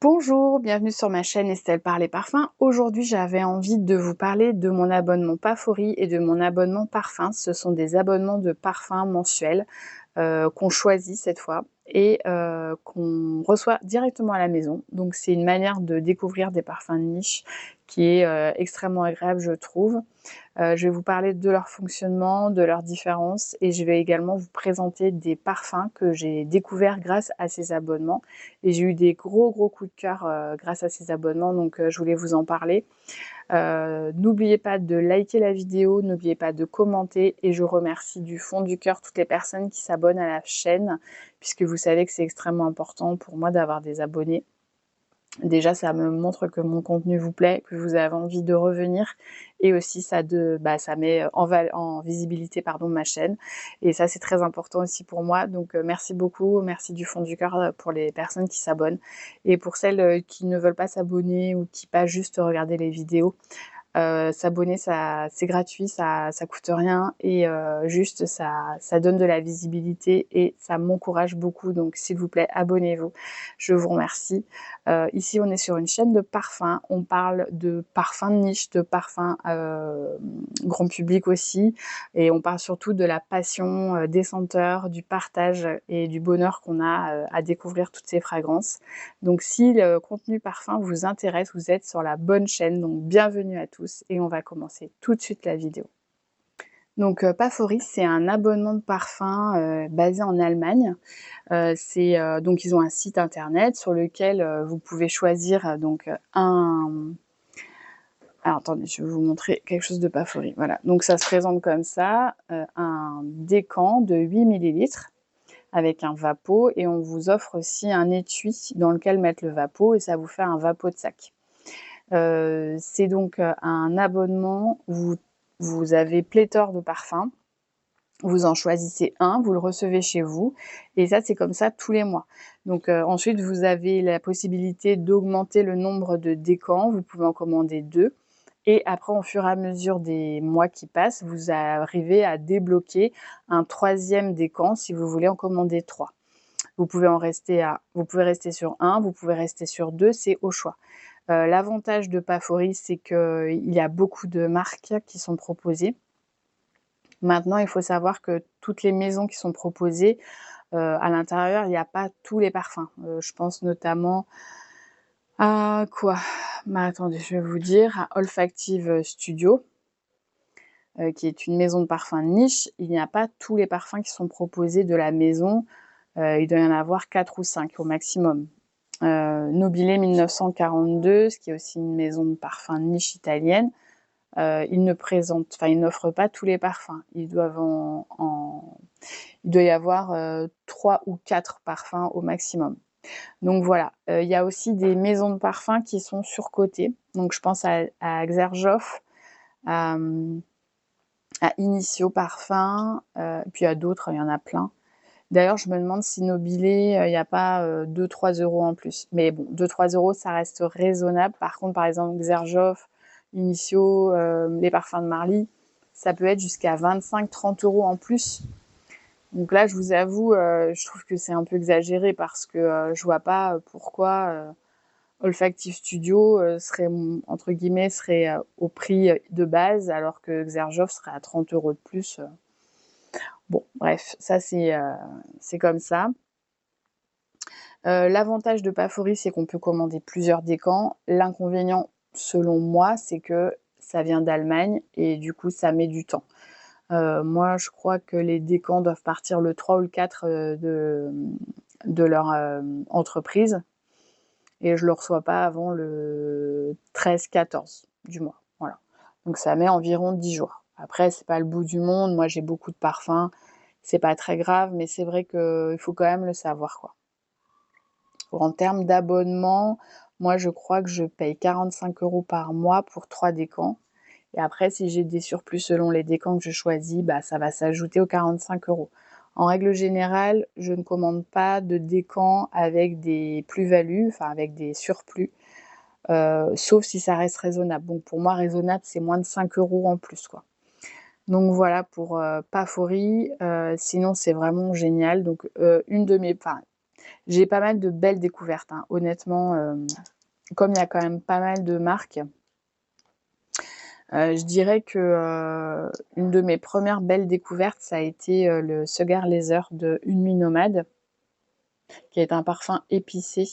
Bonjour, bienvenue sur ma chaîne Estelle Parle Parfum. Aujourd'hui, j'avais envie de vous parler de mon abonnement Pafori et de mon abonnement Parfum. Ce sont des abonnements de parfum mensuels qu'on choisit cette fois et qu'on reçoit directement à la maison. Donc c'est une manière de découvrir des parfums de niche qui est extrêmement agréable, je trouve. Je vais vous parler de leur fonctionnement, de leurs différences et je vais également vous présenter des parfums que j'ai découverts grâce à ces abonnements. Et j'ai eu des gros coups de cœur grâce à ces abonnements, donc je voulais vous en parler. N'oubliez pas de liker la vidéo, n'oubliez pas de commenter et je remercie du fond du cœur toutes les personnes qui s'abonnent à la chaîne puisque vous savez que c'est extrêmement important pour moi d'avoir des abonnés. Déjà, ça me montre que mon contenu vous plaît, que vous avez envie de revenir et aussi ça met en visibilité ma chaîne et ça, c'est très important aussi pour moi. Donc merci beaucoup, merci du fond du cœur pour les personnes qui s'abonnent et pour celles qui ne veulent pas s'abonner ou qui passent juste regarder les vidéos. S'abonner, c'est gratuit, ça coûte rien et juste ça donne de la visibilité et ça m'encourage beaucoup. Donc s'il vous plaît, abonnez-vous. Je vous remercie. Ici, on est sur une chaîne de parfums. On parle de parfums de niche, de parfums grand public aussi. Et on parle surtout de la passion des senteurs, du partage et du bonheur qu'on a à découvrir toutes ces fragrances. Donc si le contenu parfum vous intéresse, vous êtes sur la bonne chaîne. Donc bienvenue à tous et on va commencer tout de suite la vidéo. Donc Pafori, c'est un abonnement de parfum basé en Allemagne. Donc ils ont un site internet sur lequel vous pouvez choisir alors attendez, je vais vous montrer quelque chose de Pafori. Voilà, donc ça se présente comme ça, un décan de 8 ml avec un vapeau et on vous offre aussi un étui dans lequel mettre le vapeau et ça vous fait un vapeau de sac. C'est donc un abonnement où vous avez pléthore de parfums. Vous en choisissez un, vous le recevez chez vous et ça, c'est comme ça tous les mois. Donc ensuite, vous avez la possibilité d'augmenter le nombre de décans. Vous pouvez en commander 2. Et après, au fur et à mesure des mois qui passent, vous arrivez à débloquer un 3e décan si vous voulez en commander 3. Vous pouvez rester sur 1, vous pouvez rester sur 2, c'est au choix. L'avantage de Pafori, c'est qu'il y a beaucoup de marques qui sont proposées. Maintenant, il faut savoir que toutes les maisons qui sont proposées, à l'intérieur, il n'y a pas tous les parfums. Je pense notamment à quoi? Attendez, je vais vous dire, à Olfactive Studio, qui est une maison de parfums de niche. Il n'y a pas tous les parfums qui sont proposés de la maison. Il doit y en avoir 4 ou 5 au maximum. Nobile 1942, ce qui est aussi une maison de parfums de niche italienne. Ils n'offrent pas tous les parfums. Il doit y avoir 3 ou 4 parfums au maximum. Donc voilà, il y a aussi des maisons de parfums qui sont surcotées. Donc je pense à Xerjoff, à Initio Parfum, puis à d'autres, il y en a plein. D'ailleurs, je me demande si Nobile, il n'y a pas 2-3 € en plus. Mais bon, 2-3 €, ça reste raisonnable. Par contre, par exemple, Xerjoff, Initio, les parfums de Marly, ça peut être jusqu'à 25-30 € en plus. Donc là, je vous avoue, je trouve que c'est un peu exagéré parce que je vois pas pourquoi Olfactive Studio serait, entre guillemets, au prix de base alors que Xerjoff serait à 30 € de plus. Bon, bref, ça c'est comme ça. L'avantage de Pafori, c'est qu'on peut commander plusieurs décans. L'inconvénient, selon moi, c'est que ça vient d'Allemagne et du coup, ça met du temps. Moi, je crois que les décans doivent partir le 3 ou le 4 de leur entreprise et je ne le reçois pas avant le 13-14 du mois. Voilà. Donc ça met environ 10 jours. Après, c'est pas le bout du monde. Moi, j'ai beaucoup de parfums. C'est pas très grave, mais c'est vrai qu'il faut quand même le savoir, quoi. En termes d'abonnement, moi, je crois que je paye 45 € par mois pour 3 décans. Et après, si j'ai des surplus selon les décans que je choisis, ça va s'ajouter aux 45 €. En règle générale, je ne commande pas de décans avec des plus-values, enfin avec des surplus, sauf si ça reste raisonnable. Donc pour moi, raisonnable, c'est moins de 5 € en plus, quoi. Donc voilà pour Pafori. Sinon, c'est vraiment génial. Donc J'ai pas mal de belles découvertes, hein. Honnêtement, comme il y a quand même pas mal de marques, je dirais que, une de mes premières belles découvertes, ça a été, le Sugar Laser de Une Nuit Nomade, qui est un parfum épicé,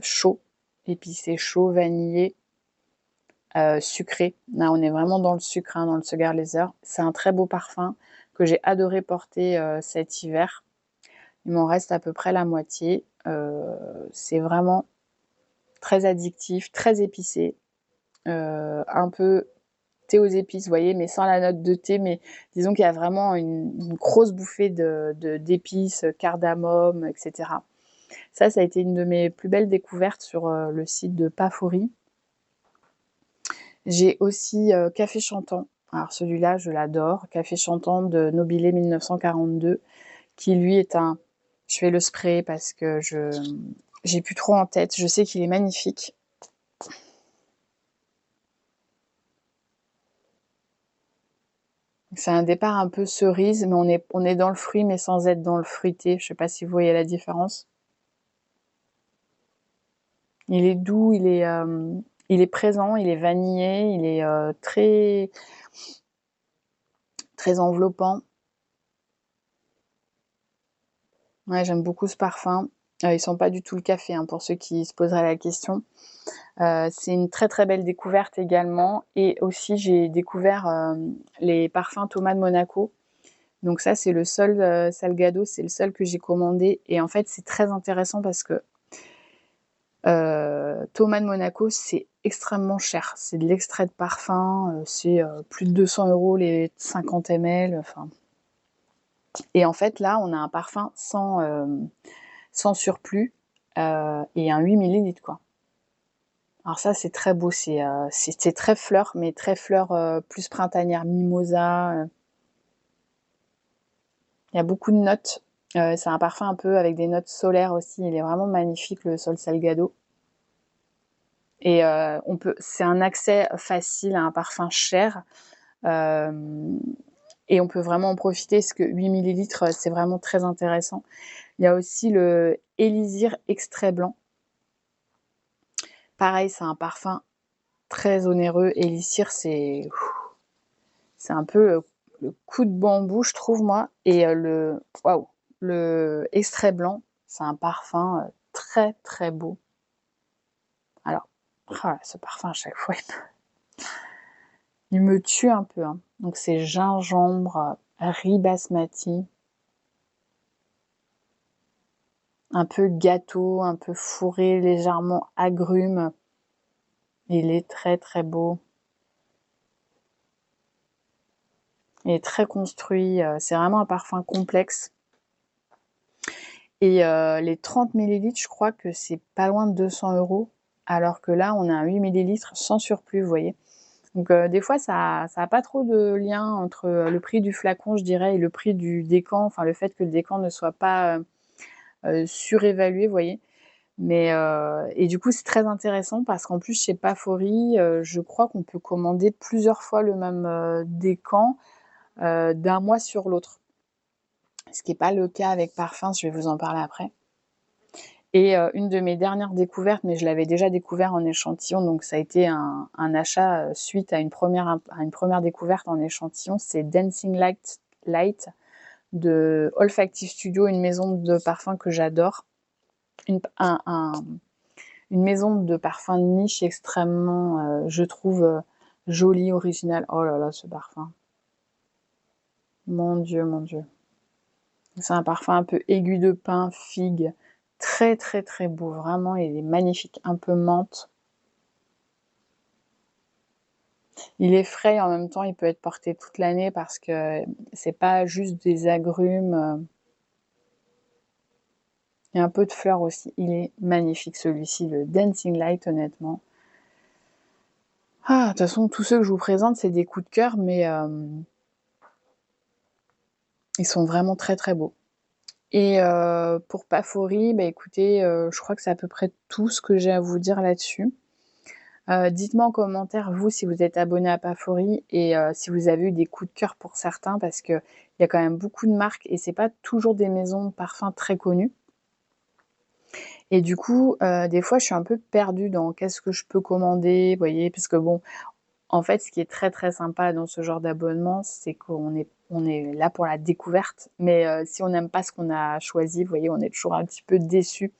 chaud, épicé chaud, vanillé, sucré. Là, on est vraiment dans le sucre, hein, dans le Sugar Laser. C'est un très beau parfum que j'ai adoré porter, cet hiver. Il m'en reste à peu près la moitié. C'est vraiment très addictif, très épicé, un peu thé aux épices, vous voyez, mais sans la note de thé, mais disons qu'il y a vraiment une grosse bouffée d'épices, cardamome, etc. Ça a été une de mes plus belles découvertes sur le site de Pafori. J'ai aussi Café Chantant. Alors celui-là, je l'adore. Café Chantant de Nobilé 1942, qui lui est un... Je fais le spray parce que j'ai plus trop en tête. Je sais qu'il est magnifique. C'est un départ un peu cerise, mais on est dans le fruit, mais sans être dans le fruité. Je sais pas si vous voyez la différence. Il est doux, il est présent, il est vanillé, il est très, très enveloppant. Ouais, j'aime beaucoup ce parfum. Il sent pas du tout le café, hein, pour ceux qui se poseraient la question. C'est une très très belle découverte également. Et aussi, j'ai découvert les parfums Thomas de Monaco. Donc ça, c'est le seul Salgado, c'est le seul que j'ai commandé. Et en fait, c'est très intéressant parce que Thomas de Monaco, c'est extrêmement cher. C'est de l'extrait de parfum, c'est plus de 200 € les 50 ml. Enfin. Et en fait, là, on a un parfum sans surplus et un 8 millilitres, quoi. Alors ça, c'est très beau. C'est très fleur, mais très fleur plus printanière, mimosa. Il y a beaucoup de notes. C'est un parfum un peu avec des notes solaires aussi. Il est vraiment magnifique, le Sol Salgado. Et c'est un accès facile à un parfum cher. Et on peut vraiment en profiter parce que 8 millilitres, c'est vraiment très intéressant. Il y a aussi le Élysir Extrait Blanc. Pareil, c'est un parfum très onéreux. Élysir, c'est un peu le coup de bambou, je trouve, moi. Et le Extrait Blanc, c'est un parfum très, très beau. Alors, ce parfum, à chaque fois, il me tue un peu, hein. Donc c'est gingembre, riz basmati, un peu gâteau, un peu fourré, légèrement agrumes. Il est très très beau. Il est très construit. C'est vraiment un parfum complexe. Et les 30 millilitres, je crois que c'est pas loin de 200 €. Alors que là, on a un 8 millilitres sans surplus, vous voyez. Donc des fois, ça a pas trop de lien entre le prix du flacon, je dirais, et le prix du décan. Enfin, le fait que le décan ne soit pas surévalué, vous voyez. Mais et du coup, c'est très intéressant parce qu'en plus, chez Pafori, je crois qu'on peut commander plusieurs fois le même décan d'un mois sur l'autre. Ce qui n'est pas le cas avec Parfums, je vais vous en parler après. Et une de mes dernières découvertes, mais je l'avais déjà découvert en échantillon, donc ça a été un achat suite à une première découverte en échantillon, c'est Dancing Light de Olfactive Studio, une maison de parfums que j'adore. Une maison de parfums de niche extrêmement, je trouve, jolie, originale. Oh là là, ce parfum. Mon Dieu, mon Dieu. C'est un parfum un peu aigu de pin, figue. Très, très, très beau. Vraiment, il est magnifique. Un peu menthe. Il est frais et en même temps, il peut être porté toute l'année parce que c'est pas juste des agrumes. Il y a un peu de fleurs aussi. Il est magnifique celui-ci, le Dancing Light, honnêtement. Ah, de toute façon, tous ceux que je vous présente, c'est des coups de cœur, mais ils sont vraiment très très beaux. Et pour Pafori, bah écoutez, je crois que c'est à peu près tout ce que j'ai à vous dire là-dessus. Dites-moi en commentaire, vous, si vous êtes abonné à Pafory et si vous avez eu des coups de cœur pour certains, parce qu'il y a quand même beaucoup de marques et c'est pas toujours des maisons de parfums très connues. Et du coup, des fois, je suis un peu perdue dans qu'est-ce que je peux commander, vous voyez? Parce que bon, en fait, ce qui est très, très sympa dans ce genre d'abonnement, c'est qu'on est là pour la découverte, mais si on n'aime pas ce qu'on a choisi, vous voyez, on est toujours un petit peu déçu.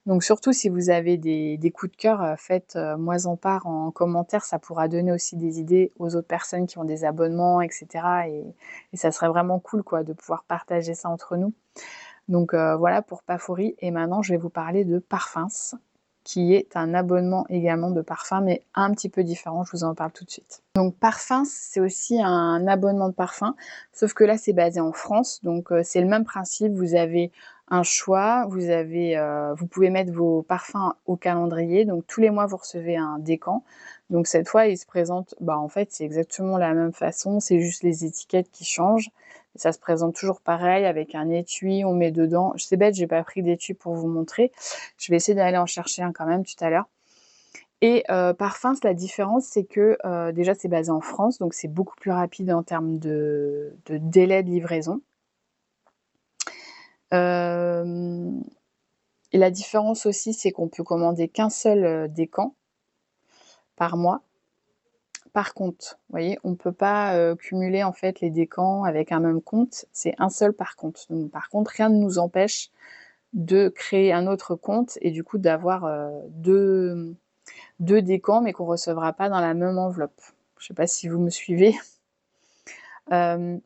Donc surtout si vous avez des coups de cœur, faites-moi en part en commentaire, ça pourra donner aussi des idées aux autres personnes qui ont des abonnements et cetera et ça serait vraiment cool quoi de pouvoir partager ça entre nous. Donc voilà pour Pafory et maintenant je vais vous parler de Parfums, qui est un abonnement également de parfum, mais un petit peu différent, je vous en parle tout de suite. Donc Parfums, c'est aussi un abonnement de parfum, sauf que là c'est basé en France, donc c'est le même principe, vous avez un choix, vous pouvez mettre vos parfums au calendrier, donc tous les mois vous recevez un décan, donc cette fois il se présente, en fait c'est exactement la même façon, c'est juste les étiquettes qui changent, ça se présente toujours pareil avec un étui, on met dedans, c'est bête, j'ai pas pris d'étui pour vous montrer, je vais essayer d'aller en chercher un quand même tout à l'heure. Et Parfums, la différence, c'est que déjà, c'est basé en France, donc c'est beaucoup plus rapide en termes de délai de livraison. Et la différence aussi, c'est qu'on peut commander qu'un seul décan par mois. Par compte, vous voyez, on ne peut pas cumuler en fait les décans avec un même compte, c'est un seul par compte. Donc, par contre, rien ne nous empêche de créer un autre compte et du coup d'avoir deux décans, mais qu'on ne recevra pas dans la même enveloppe. Je ne sais pas si vous me suivez. Ils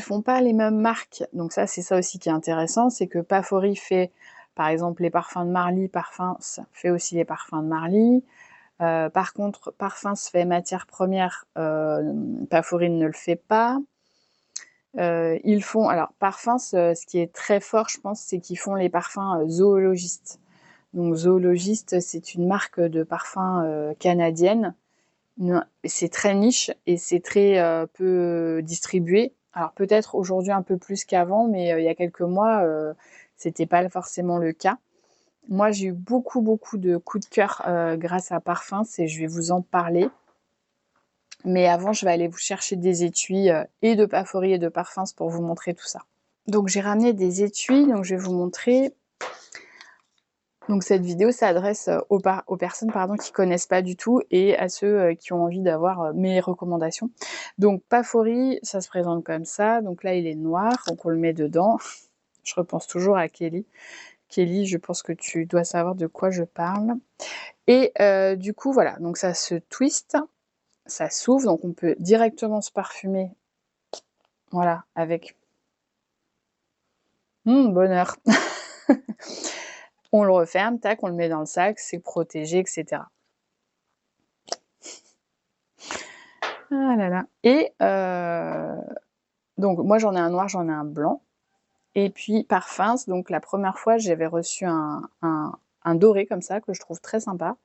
font pas les mêmes marques, donc ça, c'est ça aussi qui est intéressant, c'est que Pafory fait, par exemple, les parfums de Marly, Parfums fait aussi les parfums de Marly. Par contre, Parfums fait matière première, Pafory ne le fait pas. Ils font, alors Parfums, ce qui est très fort, je pense, c'est qu'ils font les parfums zoologistes. Donc Zoologiste, c'est une marque de parfums canadienne. C'est très niche et c'est très peu distribué. Alors peut-être aujourd'hui un peu plus qu'avant, mais il y a quelques mois, c'était pas forcément le cas. Moi, j'ai eu beaucoup, beaucoup de coups de cœur grâce à Parfums et je vais vous en parler. Mais avant, je vais aller vous chercher des étuis et de Pafory et de Parfums pour vous montrer tout ça. Donc j'ai ramené des étuis, donc je vais vous montrer. Donc cette vidéo s'adresse aux personnes qui connaissent pas du tout et à ceux qui ont envie d'avoir mes recommandations. Donc Pafory, ça se présente comme ça. Donc là, il est noir, donc on le met dedans. Je repense toujours à Kelly. Kelly, je pense que tu dois savoir de quoi je parle. Et du coup, voilà, donc ça se twist, ça s'ouvre, donc on peut directement se parfumer, voilà, avec bonheur. On le referme, tac, on le met dans le sac, c'est protégé, etc. Ah là là. Et donc moi j'en ai un noir, j'en ai un blanc. Et puis Parfums, donc la première fois j'avais reçu un doré comme ça que je trouve très sympa.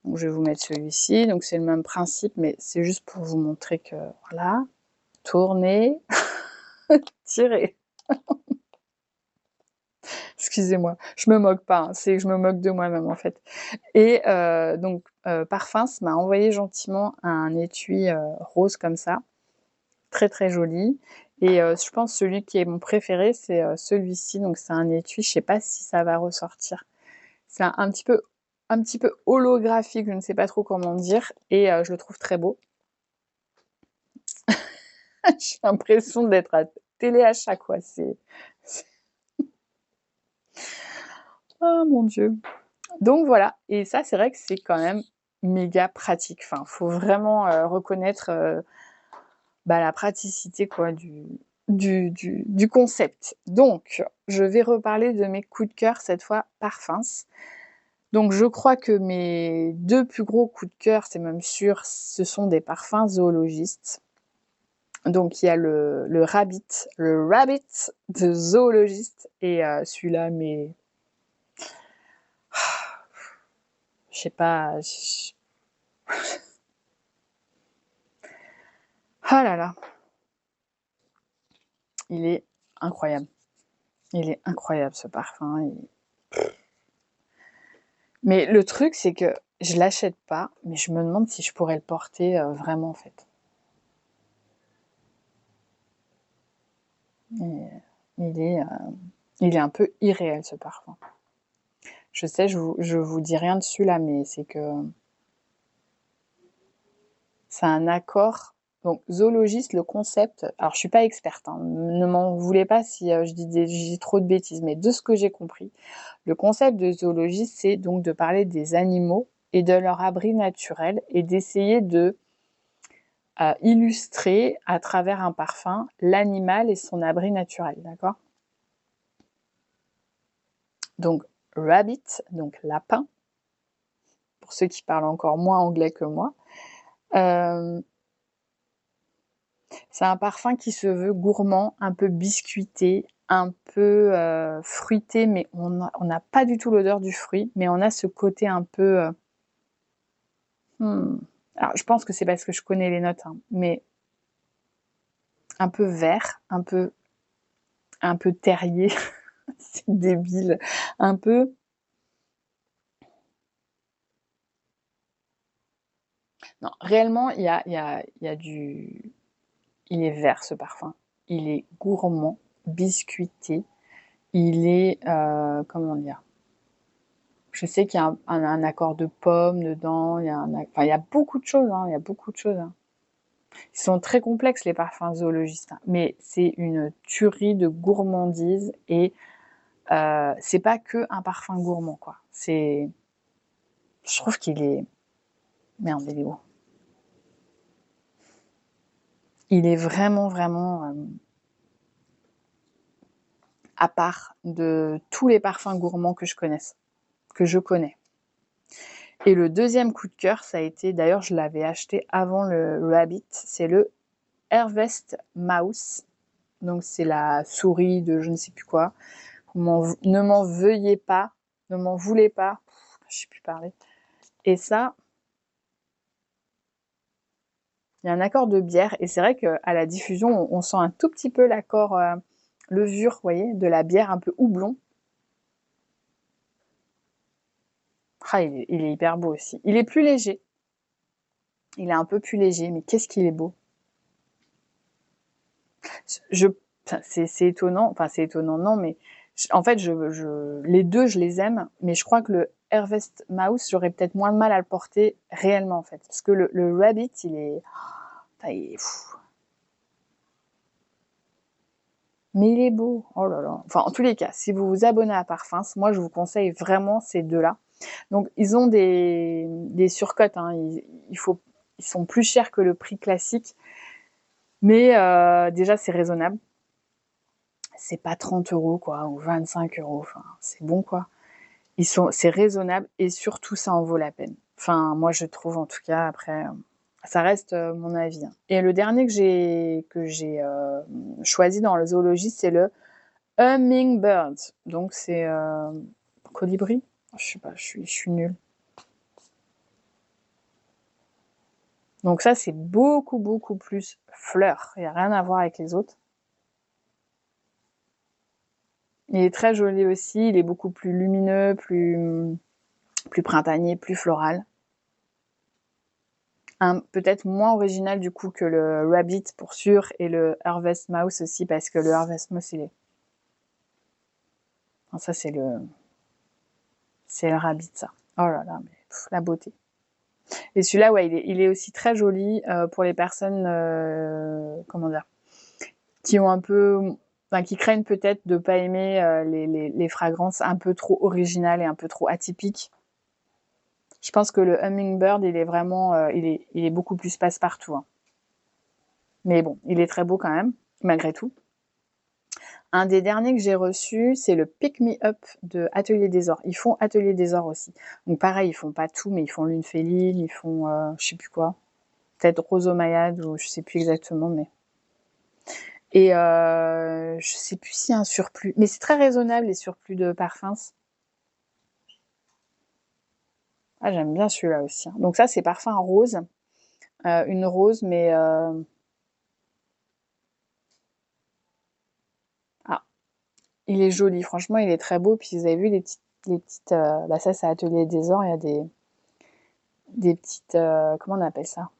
Donc je vais vous mettre celui-ci. Donc c'est le même principe, mais c'est juste pour vous montrer que voilà, tournez, tirez. Excusez-moi, je me moque pas, hein, c'est que je me moque de moi-même en fait. Et donc Parfums m'a envoyé gentiment un étui rose comme ça, très très joli. Et je pense celui qui est mon préféré, c'est celui-ci. Donc c'est un étui, je sais pas si ça va ressortir. C'est un petit peu holographique, je ne sais pas trop comment dire, et je le trouve très beau. J'ai l'impression d'être à téléachat, quoi. Oh mon Dieu. Donc voilà, et ça, c'est vrai que c'est quand même méga pratique. Enfin, faut vraiment reconnaître la praticité quoi, du concept. Donc, je vais reparler de mes coups de cœur, cette fois Parfums. Donc, je crois que mes deux plus gros coups de cœur, c'est même sûr, ce sont des parfums zoologistes. Donc, il y a le Rabbit de zoologiste, et celui-là, mais je sais pas. Ah là là, il est incroyable. Il est incroyable ce parfum. Mais le truc, c'est que Je l'achète pas, mais je me demande si je pourrais le porter, vraiment, en fait. Et il est, il est un peu irréel, ce parfum. Je sais, je vous dis rien dessus, là, mais c'est que c'est un accord. Donc zoologiste, le concept, alors je suis pas experte, hein, ne m'en voulez pas si, je dis trop de bêtises, mais de ce que j'ai compris, le concept de zoologiste, c'est donc de parler des animaux et de leur abri naturel et d'essayer de, illustrer à travers un parfum l'animal et son abri naturel, d'accord? Donc rabbit, donc lapin, pour ceux qui parlent encore moins anglais que moi. C'est un parfum qui se veut gourmand, un peu biscuité, un peu fruité, mais on n'a pas du tout l'odeur du fruit, mais on a ce côté un peu... Alors, je pense que c'est parce que je connais les notes, hein, mais un peu vert, un peu terrier, c'est débile, un peu... Non, réellement, il y a du... Il est vert, ce parfum. Il est gourmand, biscuité. Il est... comment dire? Je sais qu'il y a un accord de pommes dedans, il y a beaucoup de choses, hein, il y a beaucoup de choses, hein. Ils sont très complexes, les parfums zoologistes, hein, mais c'est une tuerie de gourmandise et c'est pas que un parfum gourmand, quoi. Je trouve qu'il est... Merde, il est où? Il est vraiment, vraiment à part de tous les parfums gourmands que je connaisse, que je connais. Et le deuxième coup de cœur, ça a été, d'ailleurs, je l'avais acheté avant le Rabbit, c'est le Harvest Mouse. Donc c'est la souris de je ne sais plus quoi. Ne m'en veuillez pas, ne m'en voulez pas. Je sais plus parler. Et ça, il y a un accord de bière et c'est vrai qu'à la diffusion, on sent un tout petit peu l'accord levure, vous voyez, de la bière un peu houblon. Ah, il est hyper beau aussi. Il est plus léger. Il est un peu plus léger, mais qu'est-ce qu'il est beau. Je, c'est étonnant, enfin c'est étonnant, non, mais en fait, les deux, je les aime, mais je crois que le Harvest Mouse, j'aurais peut-être moins de mal à le porter réellement, en fait. Parce que le Rabbit, il est fou. Mais il est beau, oh là là. Enfin, en tous les cas, si vous vous abonnez à Parfums, moi, je vous conseille vraiment ces deux-là. Donc, ils ont des surcotes, hein. Ils sont plus chers que le prix classique, mais déjà, c'est raisonnable. C'est pas 30 euros, quoi, ou 25 euros. Enfin, c'est bon, quoi. C'est raisonnable et surtout, ça en vaut la peine. Enfin, moi, je trouve, en tout cas, après, ça reste mon avis, hein. Et le dernier que j'ai choisi dans le zoologie, c'est le Hummingbird. Donc, c'est colibri. Je sais pas, je suis nulle. Donc ça, c'est beaucoup, beaucoup plus fleur. Il n'y a rien à voir avec les autres. Il est très joli aussi. Il est beaucoup plus lumineux, plus printanier, plus floral. Peut-être moins original du coup que le Rabbit pour sûr et le Harvest Mouse aussi parce que le Harvest Mouse il est... Non, ça c'est le Rabbit ça. Oh là là, mais la beauté. Et celui-là, ouais, il est aussi très joli pour les personnes, comment dire, qui ont un peu... Enfin, qui craignent peut-être de pas aimer les fragrances un peu trop originales et un peu trop atypiques. Je pense que le Hummingbird, il est vraiment... il est beaucoup plus passe-partout, hein. Mais bon, il est très beau quand même, malgré tout. Un des derniers que j'ai reçu, c'est le Pick Me Up de Atelier des Ors. Ils font Atelier des Ors aussi. Donc pareil, ils font pas tout, mais ils font Lune Féline, ils font je sais plus quoi. Peut-être Rosomayade ou je sais plus exactement, mais... Et je sais plus s'il y a un surplus. Mais c'est très raisonnable les surplus de parfums. Ah, j'aime bien celui-là aussi, hein. Donc ça, c'est parfum rose. Une rose, mais... Ah, il est joli. Franchement, il est très beau. Puis vous avez vu les petites... Bah ça, c'est Atelier des Ors. Il y a des petites, comment on appelle ça?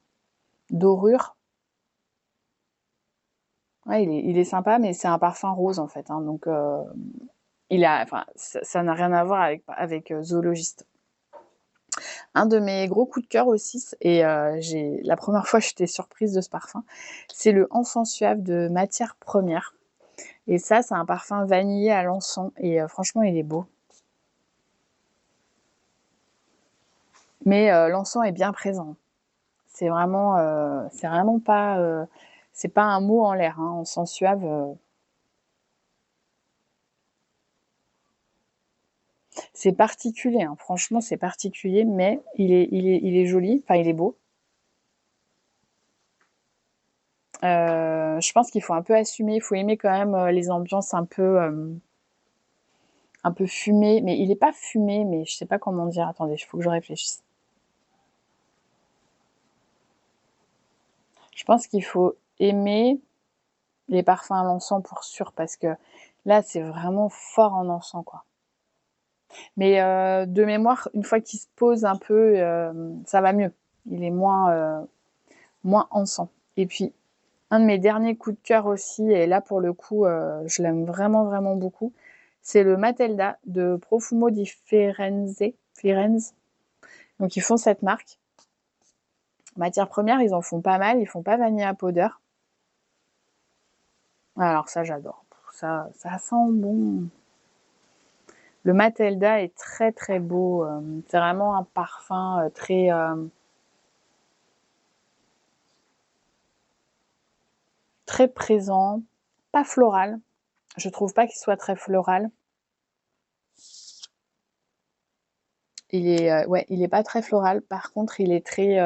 Dorures. Ouais, il est sympa, mais c'est un parfum rose en fait, hein, donc enfin, ça n'a rien à voir avec Zoologiste. Un de mes gros coups de cœur aussi, et la première fois j'étais surprise de ce parfum, c'est le Encens Suave de Matière Première. Et ça, c'est un parfum vanillé à l'encens, et franchement, il est beau. Mais l'encens est bien présent. C'est vraiment pas, c'est pas un mot en l'air, hein, Encens Suave. C'est particulier, hein, franchement, c'est particulier, mais il est joli, enfin, il est beau. Je pense qu'il faut un peu assumer, il faut aimer quand même les ambiances un peu fumées, mais il est pas fumé, mais je sais pas comment dire. Attendez, il faut que je réfléchisse. Je pense qu'il faut aimer les parfums à l'encens pour sûr, parce que là, c'est vraiment fort en encens, quoi. Mais de mémoire, une fois qu'il se pose un peu, ça va mieux. Il est moins encens. Et puis, un de mes derniers coups de cœur aussi, et là pour le coup, je l'aime vraiment, vraiment beaucoup, c'est le Matelda de Profumo di Firenze. Donc ils font cette marque. Matière première, ils en font pas mal, ils font pas vanilla powder. Alors ça, j'adore. Ça sent bon. Le Matelda est très très beau. C'est vraiment un parfum très présent, pas floral. Je trouve pas qu'il soit très floral. Il est pas très floral. Par contre, il est très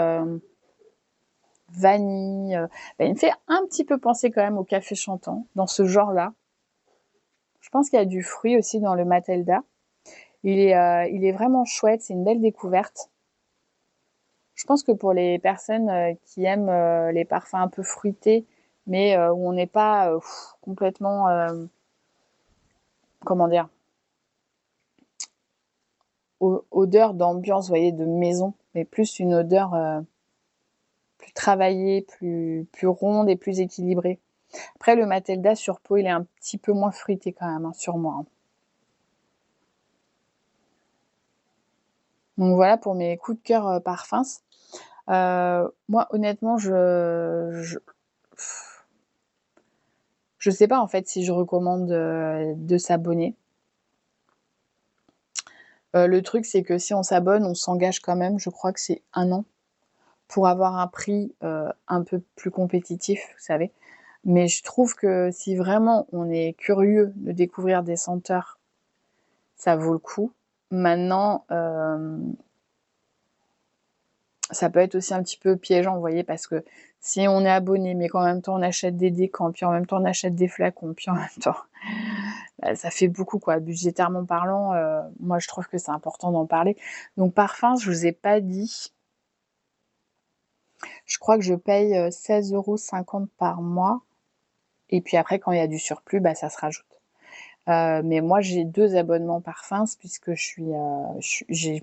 vanille. Il me fait un petit peu penser quand même au café chantant, dans ce genre-là. Je pense qu'il y a du fruit aussi dans le Matelda. Il est vraiment chouette, c'est une belle découverte. Je pense que pour les personnes qui aiment les parfums un peu fruités, mais où on n'est pas complètement, comment dire, odeur d'ambiance, vous voyez, de maison, mais plus une odeur plus travaillée, plus ronde et plus équilibrée. Après, le Matelda sur peau, il est un petit peu moins fruité quand même, hein, sur moi, hein. Donc voilà pour mes coups de cœur parfums. Moi, honnêtement, je sais pas en fait si je recommande de s'abonner. Le truc, c'est que si on s'abonne, on s'engage quand même. Je crois que c'est 1 an pour avoir un prix un peu plus compétitif, vous savez. Mais je trouve que si vraiment on est curieux de découvrir des senteurs, ça vaut le coup. Maintenant, ça peut être aussi un petit peu piégeant, vous voyez, parce que si on est abonné, mais qu'en même temps on achète des décants, puis en même temps on achète des flacons, puis en même temps, bah, ça fait beaucoup, quoi. Budgétairement parlant, moi je trouve que c'est important d'en parler. Donc parfum, je vous ai pas dit. Je crois que je paye 16,50 € par mois. Et puis après, quand il y a du surplus, bah, ça se rajoute. Mais moi, j'ai 2 abonnements parfums puisque je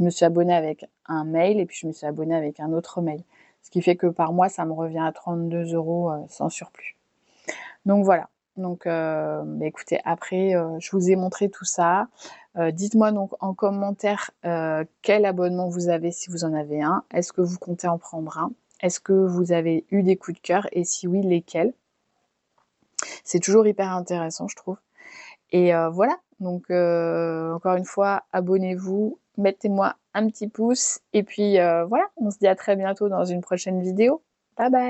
me suis abonnée avec un mail et puis je me suis abonnée avec un autre mail. Ce qui fait que par mois, ça me revient à 32 € sans surplus. Donc voilà. Donc, bah, écoutez, après, je vous ai montré tout ça. Dites-moi donc en commentaire quel abonnement vous avez si vous en avez un. Est-ce que vous comptez en prendre un? Est-ce que vous avez eu des coups de cœur et si oui, lesquels? C'est toujours hyper intéressant, je trouve. Et voilà, donc encore une fois, abonnez-vous, mettez-moi un petit pouce et puis voilà, on se dit à très bientôt dans une prochaine vidéo. Bye bye!